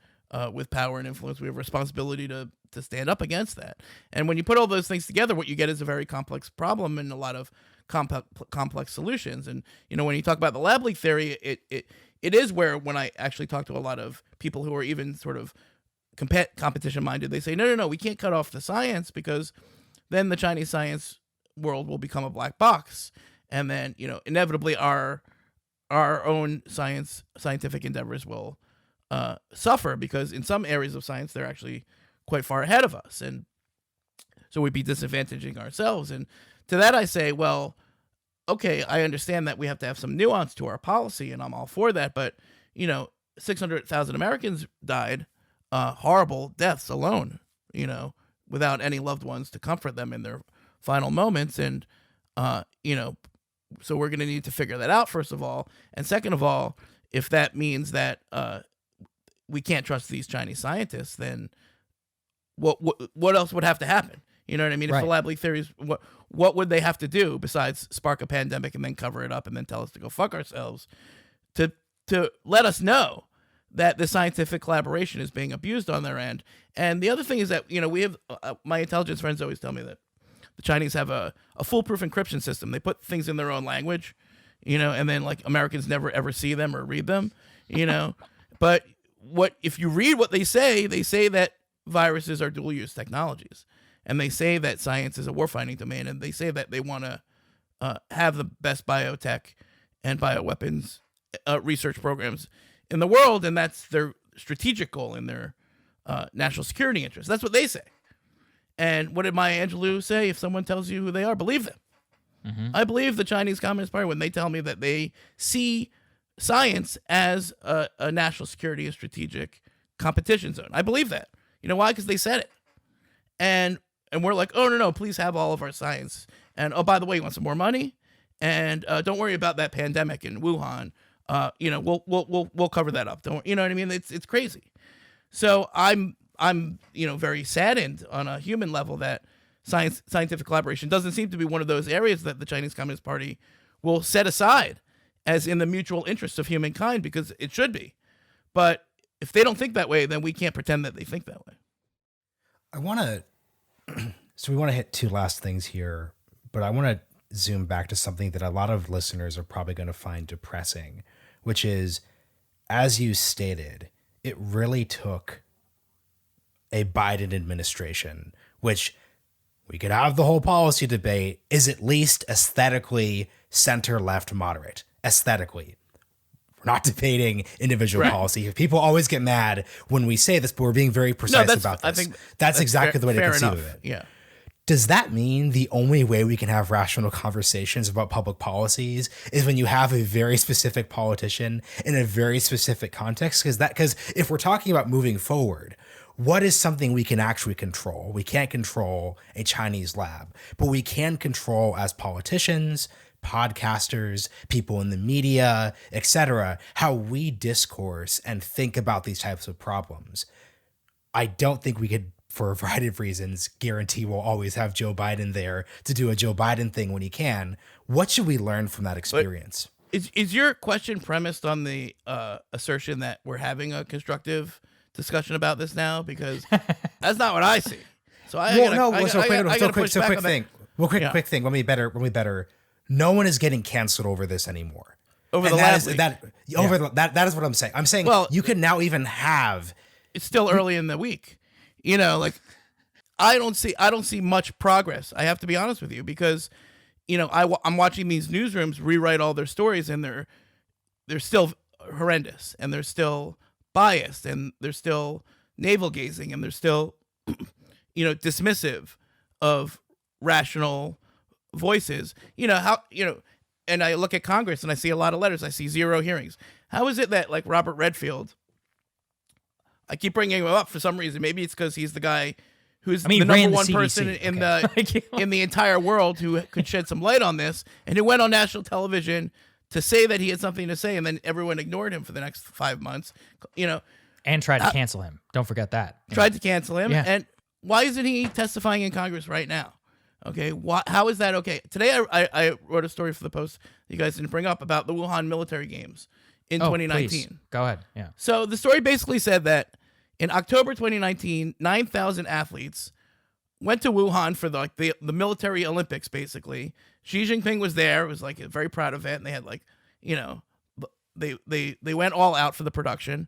with power and influence, we have a responsibility to stand up against that. And when you put all those things together, what you get is a very complex problem and a lot of complex solutions. And when you talk about the lab leak theory, it is where, when I actually talk to a lot of people who are even sort of competition minded, they say no, we can't cut off the science, because then the Chinese science world will become a black box, and then inevitably our own scientific endeavors will suffer, because in some areas of science they're actually quite far ahead of us, and so we'd be disadvantaging ourselves. And to that I say, well, okay, I understand that we have to have some nuance to our policy, and I'm all for that, but 600,000 Americans died, horrible deaths alone, without any loved ones to comfort them in their final moments, and so we're going to need to figure that out, first of all. And second of all, if that means that we can't trust these Chinese scientists, then what else would have to happen? You know what I mean? If the lab leak theories, what would they have to do besides spark a pandemic and then cover it up and then tell us to go fuck ourselves, to let us know that the scientific collaboration is being abused on their end? And the other thing is that, we have, my intelligence friends always tell me that the Chinese have a foolproof encryption system. They put things in their own language, and then like Americans never ever see them or read them, But if you read what they say that viruses are dual use technologies, and they say that science is a warfighting domain, and they say that they want to have the best biotech and bioweapons research programs in the world, and that's their strategic goal and their national security interests. That's what they say. And what did Maya Angelou say? If someone tells you who they are, believe them. Mm-hmm. I believe the Chinese Communist Party when they tell me that they see science as a national security and strategic competition zone. I believe that. You know why? Because they said it. And we're like, oh, no, please have all of our science. And, oh, by the way, you want some more money? And don't worry about that pandemic in Wuhan. We'll cover that up. Don't, you know what I mean? It's crazy. So I'm very saddened on a human level that scientific collaboration doesn't seem to be one of those areas that the Chinese Communist Party will set aside as in the mutual interest of humankind, because it should be. But if they don't think that way, then we can't pretend that they think that way. So we want to hit two last things here, but I want to zoom back to something that a lot of listeners are probably going to find depressing, which is, as you stated, it really took a Biden administration, which we could have the whole policy debate, is at least aesthetically center-left moderate. Aesthetically. We're not debating individual policy. People always get mad when we say this, but we're being very precise about this. I think that's exactly the way to conceive of it. Yeah. Does that mean the only way we can have rational conversations about public policies is when you have a very specific politician in a very specific context? Because if we're talking about moving forward, what is something we can actually control? We can't control a Chinese lab, but we can control as politicians, podcasters, people in the media, etc., how we discourse and think about these types of problems. I don't think we could, for a variety of reasons, guarantee we'll always have Joe Biden there to do a Joe Biden thing when he can. What should we learn from that experience? Is your question premised on the assertion that we're having a constructive discussion about this now? Because that's not what I see. So quick thing. When we better. No one is getting canceled over this anymore. That is what I'm saying. I'm saying you can now even have. It's still early in the week. Like I don't see much progress. I have to be honest with you, because I'm watching these newsrooms rewrite all their stories, and they're still horrendous, and they're still biased, and they're still navel gazing, and they're still dismissive of rational voices. And I look at Congress and I see a lot of letters. I see 0 hearings. How is it that, like, Robert Redfield, I keep bringing him up for some reason. Maybe it's because he's the guy who's the number one person in the entire world who could shed some light on this, and who went on national television to say that he had something to say, and then everyone ignored him for the next 5 months. And tried to cancel him. Don't forget that. Tried to cancel him. Yeah. And why isn't he testifying in Congress right now? Okay, how is that okay? Today I wrote a story for the Post you guys didn't bring up about the Wuhan military games in 2019. Please. Go ahead. Yeah. So the story basically said that in October 2019, 9,000 athletes went to Wuhan for the military Olympics, basically. Xi Jinping was there. It was like a very proud event. And they had they went all out for the production.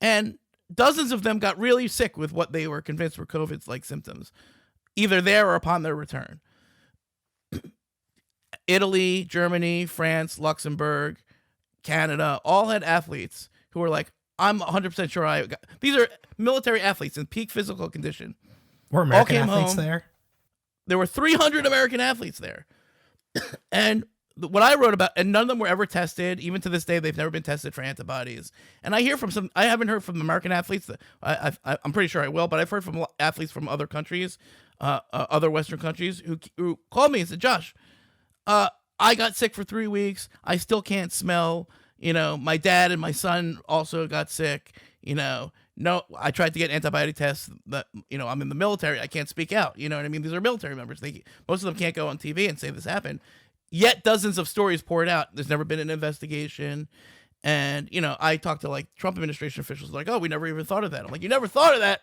And dozens of them got really sick with what they were convinced were COVID-like symptoms, either there or upon their return. Italy, Germany, France, Luxembourg, Canada, all had athletes who were like, I'm 100% sure these are military athletes in peak physical condition. Were American athletes there? There were 300 American athletes there. And what I wrote about, and none of them were ever tested. Even to this day, they've never been tested for antibodies. And I haven't heard from American athletes. I'm pretty sure I will, but I've heard from athletes from other countries, other Western countries, who called me and said, Josh, I got sick for 3 weeks. I still can't smell. My dad and my son also got sick. No, I tried to get antibody tests. That I'm in the military. I can't speak out. You know what I mean? These are military members. Most of them can't go on TV and say this happened. Yet dozens of stories poured out. There's never been an investigation. And I talked to like Trump administration officials, like, oh, we never even thought of that. I'm like, you never thought of that?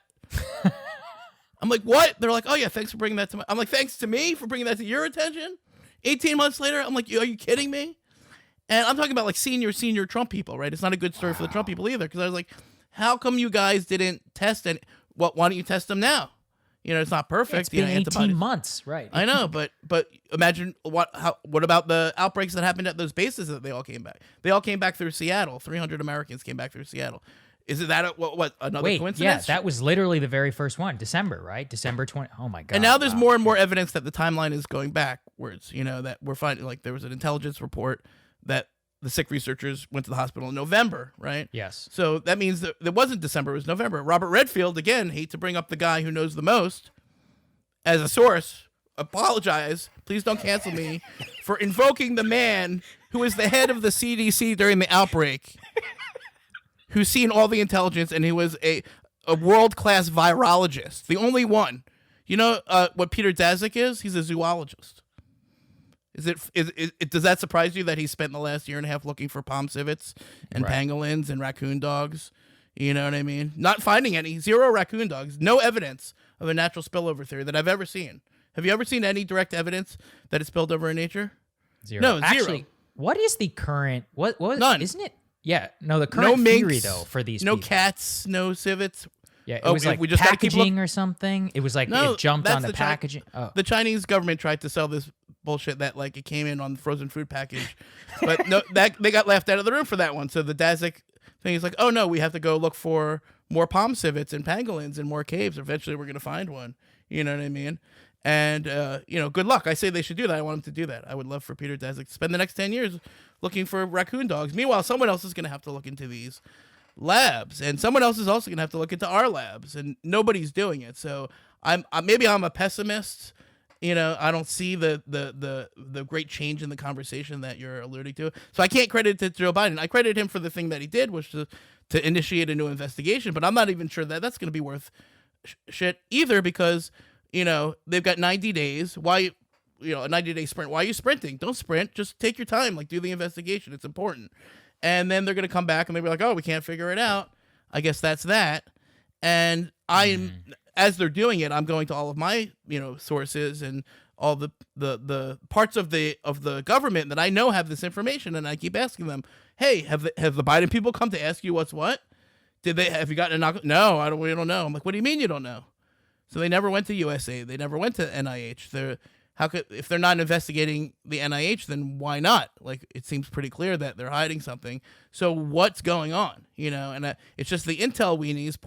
I'm like, what? They're like, oh yeah, thanks for bringing that to I'm like, thanks to me for bringing that to your attention. 18 months later, I'm like, are you kidding me? And I'm talking about like senior Trump people, right? It's not a good story for the Trump people either, because I was like, how come you guys didn't test any? Why don't you test them now? It's not perfect. It's been 18 months, right? I know, but imagine what about the outbreaks that happened at those bases that they all came back? They all came back through Seattle. 300 Americans came back through Seattle. Is it that what another coincidence? Yeah, that was literally the very first one, December, right? December 20. Oh my God! And now there's more and more evidence that the timeline is going backwards. That we're finding, like, there was an intelligence report that the sick researchers went to the hospital in November, right? Yes. So that means that it wasn't December, it was November. Robert Redfield, again, hate to bring up the guy who knows the most as a source. Apologize. Please don't cancel me for invoking the man who is the head of the CDC during the outbreak, who's seen all the intelligence, and he was a world-class virologist, the only one. You know what Peter Daszak is? He's a zoologist. Does that surprise you that he spent the last year and a half looking for palm civets and pangolins and raccoon dogs? You know what I mean? Not finding any. 0 raccoon dogs. No evidence of a natural spillover theory that I've ever seen. Have you ever seen any direct evidence that it spilled over in nature? 0. No, 0. Actually, what is the current? What None. Isn't it? Yeah. No, the current theory though for these. No people. Cats. No civets. Yeah, it was like we just packaging or something. It was like it jumped on the packaging. The Chinese government tried to sell this bullshit that like it came in on the frozen food package, but no, that they got laughed out of the room for that one. So the Daszak thing is like, oh no, we have to go look for more palm civets and pangolins and more caves. Eventually, we're gonna find one. You know what I mean? And good luck. I say they should do that. I want them to do that. I would love for Peter Daszak to spend the next 10 years looking for raccoon dogs. Meanwhile, someone else is gonna have to look into these labs, and someone else is also going to have to look into our labs, and nobody's doing it. So maybe I'm a pessimist. I don't see the great change in the conversation that you're alluding to. So I can't credit it to Joe Biden. I credit him for the thing that he did, which is to initiate a new investigation. But I'm not even sure that that's going to be worth shit either, because they've got 90 days. Why? A 90-day sprint. Why are you sprinting? Don't sprint. Just take your time. Like, do the investigation. It's important. And then they're going to come back and they'll be like, oh, we can't figure it out. I guess that's that. And as they're doing it, I'm going to all of my, sources and all the parts of the government that I know have this information. And I keep asking them, hey, have the Biden people come to ask you what's what? Have you gotten a knock? No, we don't know. I'm like, what do you mean you don't know? So they never went to USA. They never went to NIH. If they're not investigating the NIH, then why not? Like, it seems pretty clear that they're hiding something. So what's going on? And it's just the intel weenies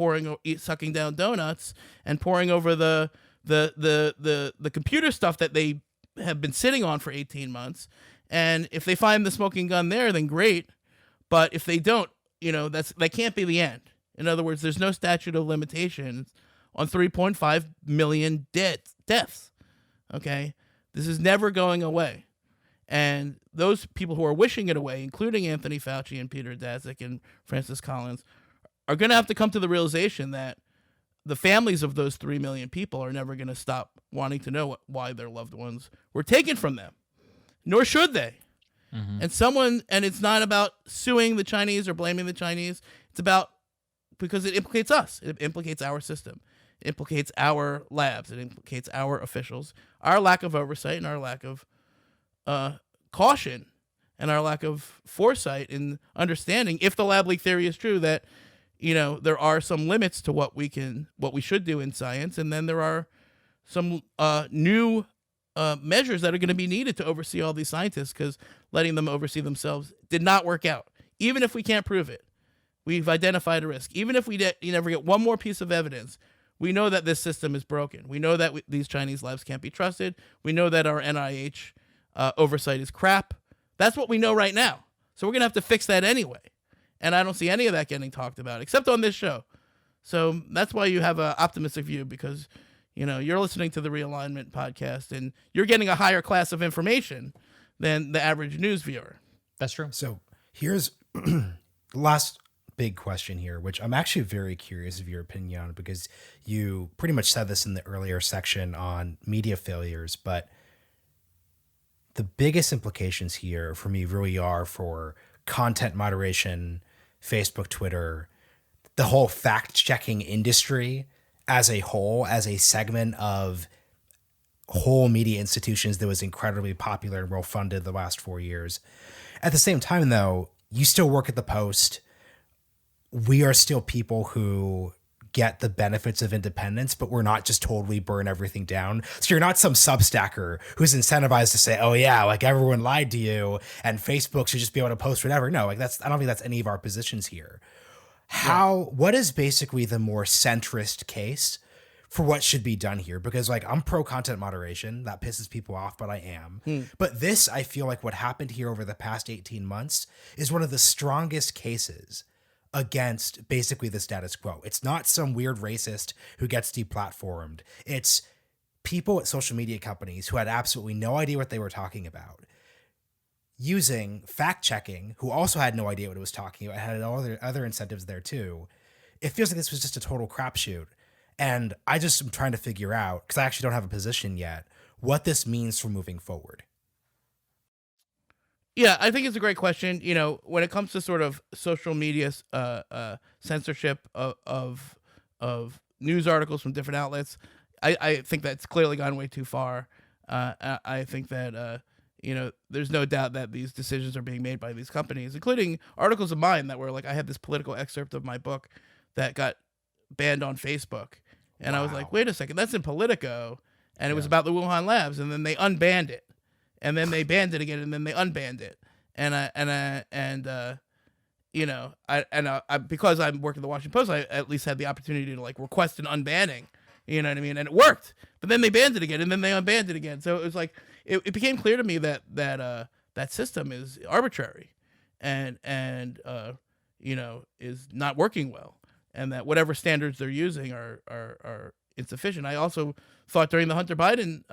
sucking down donuts and pouring over the computer stuff that they have been sitting on for 18 months. And if they find the smoking gun there, then great. But if they don't, that can't be the end. In other words, there's no statute of limitations on 3.5 million deaths. Okay? This is never going away. And those people who are wishing it away, including Anthony Fauci and Peter Daszak and Francis Collins, are going to have to come to the realization that the families of those 3 million people are never going to stop wanting to know why their loved ones were taken from them. Nor should they. Mm-hmm. And it's not about suing the Chinese or blaming the Chinese. It's about, because it implicates us. It implicates our system. It implicates our labs. It implicates our officials, our lack of oversight and our lack of caution and our lack of foresight in understanding, if the lab leak theory is true, that there are some limits to what we should do in science, and then there are some new measures that are going to be needed to oversee all these scientists, because letting them oversee themselves did not work out. Even if we can't prove it, we've identified a risk. Even if we never get one more piece of evidence, we know that this system is broken. We know that these Chinese labs can't be trusted. We know that our NIH oversight is crap. That's what we know right now. So we're going to have to fix that anyway. And I don't see any of that getting talked about, except on this show. So that's why you have an optimistic view, because you're listening to the Realignment podcast and you're getting a higher class of information than the average news viewer. That's true. So here's the last big question here, which I'm actually very curious of your opinion on, because you pretty much said this in the earlier section on media failures, but the biggest implications here for me really are for content moderation, Facebook, Twitter, the whole fact-checking industry as a whole, as a segment of whole media institutions that was incredibly popular and well-funded the last 4 years. At the same time, though, you still work at the Post. We are still people who get the benefits of independence, but we're not just totally burn everything down. So you're not some Substacker who's incentivized to say, oh yeah, like everyone lied to you and Facebook should just be able to post whatever. No, I don't think that's any of our positions here. What is basically the more centrist case for what should be done here? Because I'm pro content moderation. That pisses people off, but I am. But this, I feel like what happened here over the past 18 months is one of the strongest cases against basically the status quo. It's not some weird racist who gets deplatformed. It's people at social media companies who had absolutely no idea what they were talking about, using fact-checking, who also had no idea what it was talking about, had all other incentives there too. It feels like this was just a total crapshoot. And I just am trying to figure out, because I actually don't have a position yet, what this means for moving forward. Yeah, I think it's a great question. When it comes to sort of social media censorship of news articles from different outlets, I think that's clearly gone way too far. I think that there's no doubt that these decisions are being made by these companies, including articles of mine that were I had this political excerpt of my book that got banned on Facebook, and I was like, wait a second, that's in Politico, and it was about the Wuhan labs, and then they unbanned it. And then they banned it again, and then they unbanned it. Because I'm working at the Washington Post, I at least had the opportunity to request an unbanning. You know what I mean? And it worked. But then they banned it again, and then they unbanned it again. So it was it became clear to me that system is arbitrary, and is not working well, and that whatever standards they're using are insufficient. I also thought during the Hunter Biden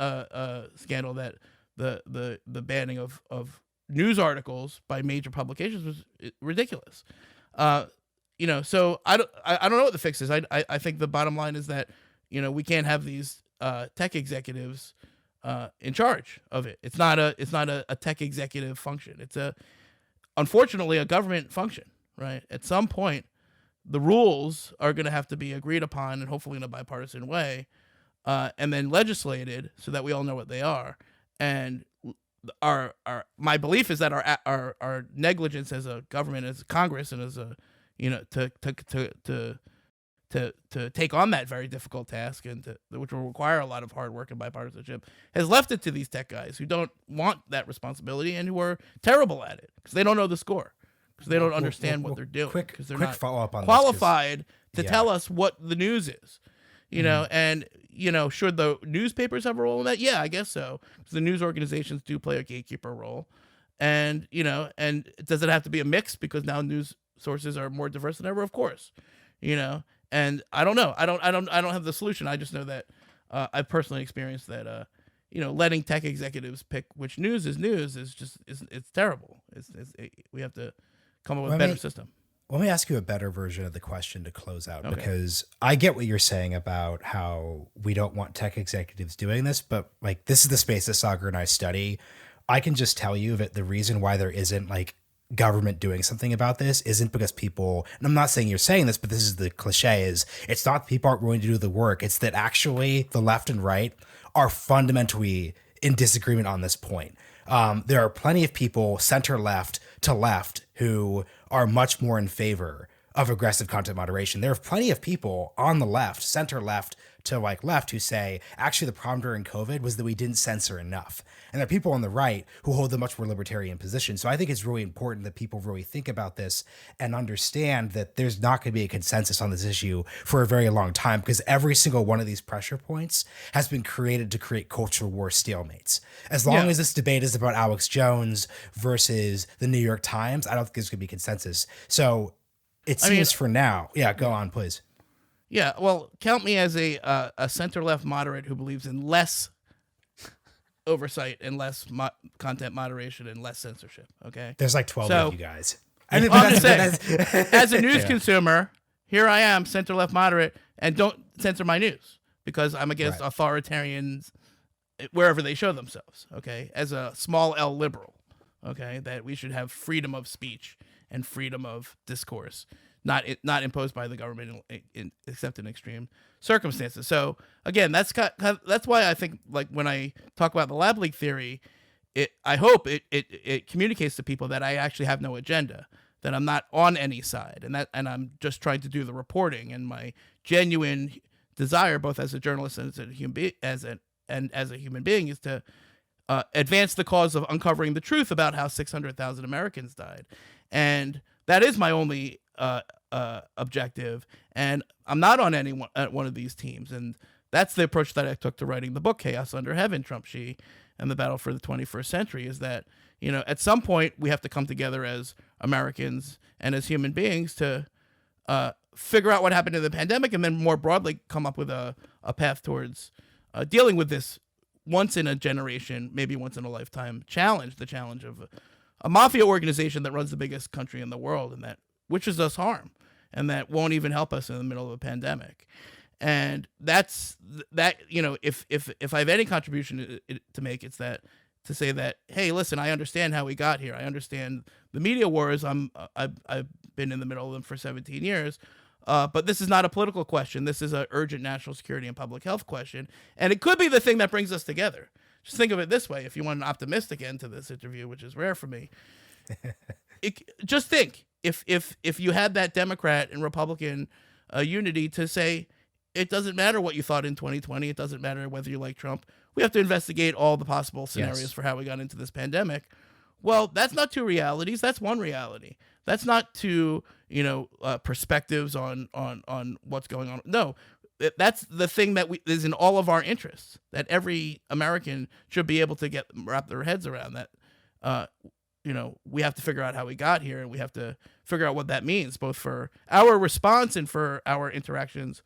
scandal that the banning of news articles by major publications was ridiculous. So I don't know what the fix is. I think the bottom line is that we can't have these tech executives in charge of it. It's not a tech executive function. It's unfortunately a government function, right? At some point, the rules are going to have to be agreed upon, and hopefully in a bipartisan way, and then legislated so that we all know what they are. And my belief is that our negligence as a government, as a Congress, and as a to take on that very difficult task, and which will require a lot of hard work and bipartisanship, has left it to these tech guys who don't want that responsibility and who are terrible at it because they don't know the score, because they don't understand what they're doing, because they're not qualified to tell us what the news is. And should the newspapers have a role in that? Yeah, I guess so, because the news organizations do play a gatekeeper role. And and does it have to be a mix because now news sources are more diverse than ever? Of course. And I don't know. I don't have the solution. I just know that I've personally experienced that letting tech executives pick which news is just it's terrible. We have to come up with a better system. Let me ask you a better version of the question to close out, because I get what you're saying about how we don't want tech executives doing this, but like this is the space that Sagar and I study. I can just tell you that the reason why there isn't like government doing something about this isn't because people, and I'm not saying you're saying this, but this is the cliche, is it's not that people aren't willing to do the work. It's that actually the left and right are fundamentally in disagreement on this point. There are plenty of people center left to left who are much more in favor of aggressive content moderation. There are plenty of people on the left, center left to like left, who say, actually, the problem during COVID was that we didn't censor enough. And there are people on the right who hold the much more libertarian position. So I think it's really important that people really think about this and understand that there's not going to be a consensus on this issue for a very long time, because every single one of these pressure points has been created to create cultural war stalemates. As long as this debate is about Alex Jones versus the New York Times, I don't think there's going to be consensus. So it seems for now. Yeah, go on, please. Yeah, well, count me as a center-left moderate who believes in less oversight and less content moderation and less censorship, okay? There's like 12 of you guys. I'm just saying, as a news consumer, here I am, center-left moderate, and don't censor my news because I'm against authoritarians wherever they show themselves, okay? As a small L liberal, okay? That we should have freedom of speech and freedom of discourse, not imposed by the government except in extreme circumstances. So again, that's why I think, like, when I talk about the lab leak theory, I hope it communicates to people that I actually have no agenda, that I'm not on any side, and I'm just trying to do the reporting, and my genuine desire, both as a journalist and as a human being, is to advance the cause of uncovering the truth about how 600,000 Americans died, and that is my only objective. And I'm not on any one of these teams, and that's the approach that I took to writing the book Chaos Under Heaven, Trump, Xi, and the Battle for the 21st Century, is that at some point we have to come together as Americans and as human beings to figure out what happened in the pandemic, and then more broadly come up with a path towards dealing with this once in a generation, maybe once in a lifetime challenge, the challenge of a mafia organization that runs the biggest country in the world and that wishes us harm and that won't even help us in the middle of a pandemic. And that's that, if I have any contribution to make, it's that, to say that, hey, listen, I understand how we got here. I understand the media wars. I've been in the middle of them for 17 years. But this is not a political question. This is an urgent national security and public health question. And it could be the thing that brings us together. Just think of it this way. If you want an optimistic end to this interview, which is rare for me, just think, if you had that Democrat and Republican unity to say, it doesn't matter what you thought in 2020. It doesn't matter whether you like Trump. We have to investigate all the possible scenarios for how we got into this pandemic. Well, that's not two realities. That's one reality. That's not two, perspectives on what's going on. No, that's the thing that is in all of our interests, that every American should be able to wrap their heads around, that we have to figure out how we got here, and we have to figure out what that means, both for our response and for our interactions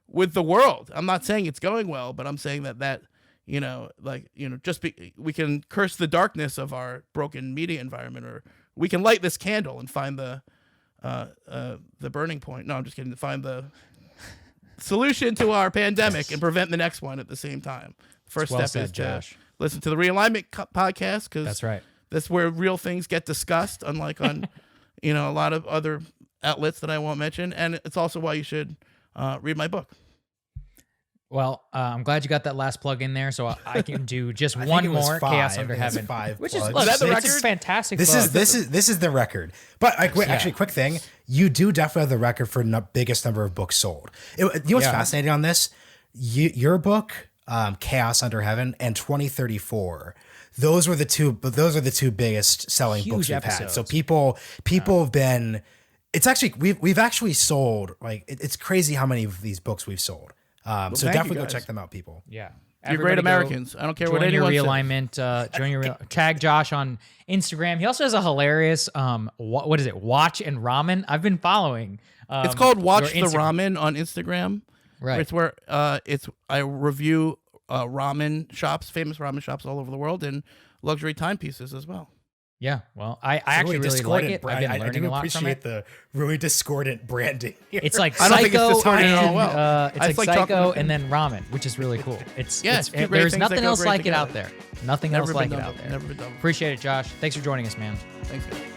with the world. I'm not saying it's going well, but I'm saying that we can curse the darkness of our broken media environment, or we can light this candle and find the burning point. No, I'm just kidding. To find the solution to our pandemic and prevent the next one at the same time. First step is to listen to the Realignment podcast, because that's right. That's where real things get discussed, unlike on a lot of other outlets that I won't mention. And it's also why you should read my book. Well, I'm glad you got that last plug in there, so I can do just one more, Chaos Under Heaven, which is that the record? It's a fantastic. This is the record. But actually, quick thing, you do definitely have the record for biggest number of books sold. What's fascinating on this? Your book, Chaos Under Heaven, and 2034. Those are the two biggest selling Huge books we've episodes. had. So people have been. It's actually we've actually sold it's crazy how many of these books we've sold. So definitely go check them out, people. Yeah. You're great Americans. I don't care what anyone says. Realignment. Join your tag Josh on Instagram. He also has a hilarious what is it? Watch and Ramen. I've been following. It's called Watch the Ramen on Instagram. Right. It's where I review ramen shops, famous ramen shops all over the world, and luxury timepieces as well. Yeah, well, I actually really like it. I've been learning I do a lot from appreciate it. the really discordant branding here. It's like I don't think it's Psycho discordant at all. and Well, it's like Psycho and then Ramen, which is really cool. There's nothing else like it out there. Nothing else like it out there. Never been done. Appreciate it, Josh. Thanks for joining us, man. Thanks, guys.